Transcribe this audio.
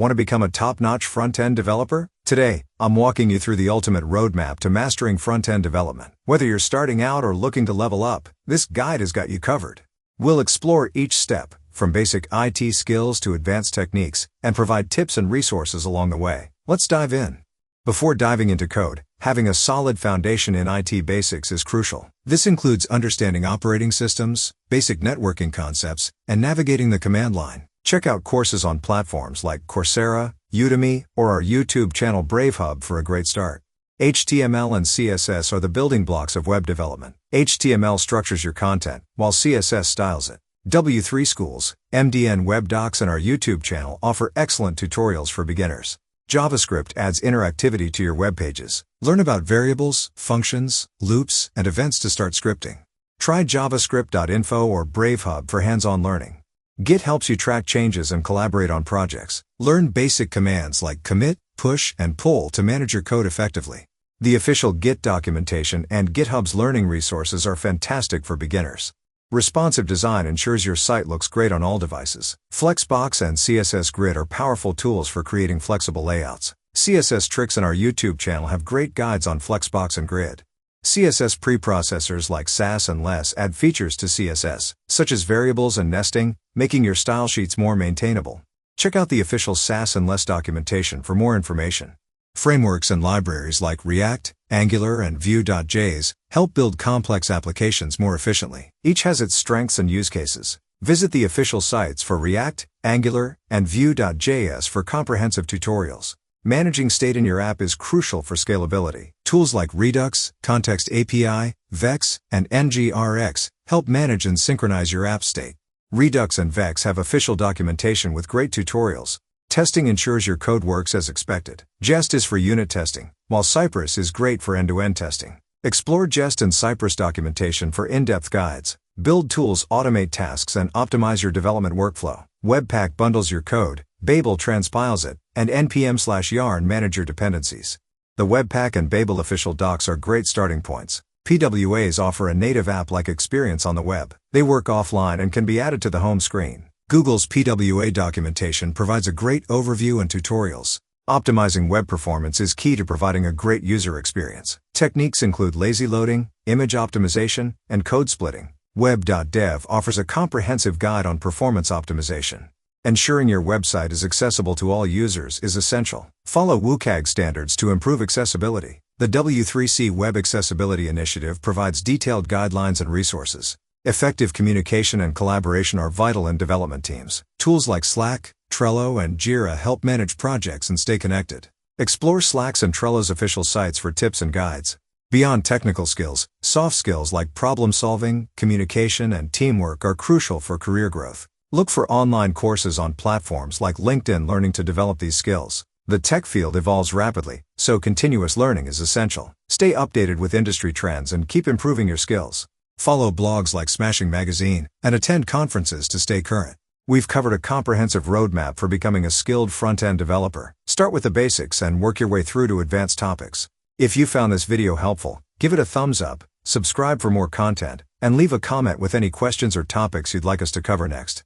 Want to become a top-notch front-end developer? Today, I'm walking you through the ultimate roadmap to mastering front-end development. Whether you're starting out or looking to level up, this guide has got you covered. We'll explore each step, from basic IT skills to advanced techniques, and provide tips and resources along the way. Let's dive in. Before diving into code, having a solid foundation in IT basics is crucial. This includes understanding operating systems, basic networking concepts, and navigating the command line. Check out courses on platforms like Coursera, Udemy, or our YouTube channel BraveHub for a great start. HTML and CSS are the building blocks of web development. HTML structures your content, while CSS styles it. W3 Schools, MDN Web Docs, and our YouTube channel offer excellent tutorials for beginners. JavaScript adds interactivity to your web pages. Learn about variables, functions, loops, and events to start scripting. Try javascript.info or BraveHub for hands-on learning. Git helps you track changes and collaborate on projects. Learn basic commands like commit, push, and pull to manage your code effectively. The official Git documentation and GitHub's learning resources are fantastic for beginners. Responsive design ensures your site looks great on all devices. Flexbox and CSS Grid are powerful tools for creating flexible layouts. CSS Tricks in our YouTube channel have great guides on Flexbox and Grid. CSS preprocessors like Sass and Less add features to CSS, such as variables and nesting, making your style sheets more maintainable. Check out the official Sass and Less documentation for more information. Frameworks and libraries like React, Angular, and Vue.js help build complex applications more efficiently. Each has its strengths and use cases. Visit the official sites for React, Angular, and Vue.js for comprehensive tutorials. Managing state in your app is crucial for scalability. Tools like Redux, Context API, Vex, and NGRX help manage and synchronize your app state. Redux and Vex have official documentation with great tutorials. Testing ensures your code works as expected. Jest is for unit testing, while Cypress is great for end-to-end testing. Explore Jest and Cypress documentation for in-depth guides. Build tools automate tasks and optimize your development workflow. Webpack bundles your code, Babel transpiles it, and npm/yarn manage your dependencies. The Webpack and Babel official docs are great starting points. PWAs offer a native app-like experience on the web. They work offline and can be added to the home screen. Google's PWA documentation provides a great overview and tutorials. Optimizing web performance is key to providing a great user experience. Techniques include lazy loading, image optimization, and code splitting. Web.dev offers a comprehensive guide on performance optimization. Ensuring your website is accessible to all users is essential. Follow WCAG standards to improve accessibility. The W3C Web Accessibility Initiative provides detailed guidelines and resources. Effective communication and collaboration are vital in development teams. Tools like Slack, Trello, and Jira help manage projects and stay connected. Explore Slack's and Trello's official sites for tips and guides. Beyond technical skills, soft skills like problem-solving, communication, and teamwork are crucial for career growth. Look for online courses on platforms like LinkedIn Learning to develop these skills. The tech field evolves rapidly, so continuous learning is essential. Stay updated with industry trends and keep improving your skills. Follow blogs like Smashing Magazine and attend conferences to stay current. We've covered a comprehensive roadmap for becoming a skilled front-end developer. Start with the basics and work your way through to advanced topics. If you found this video helpful, give it a thumbs up, subscribe for more content, and leave a comment with any questions or topics you'd like us to cover next.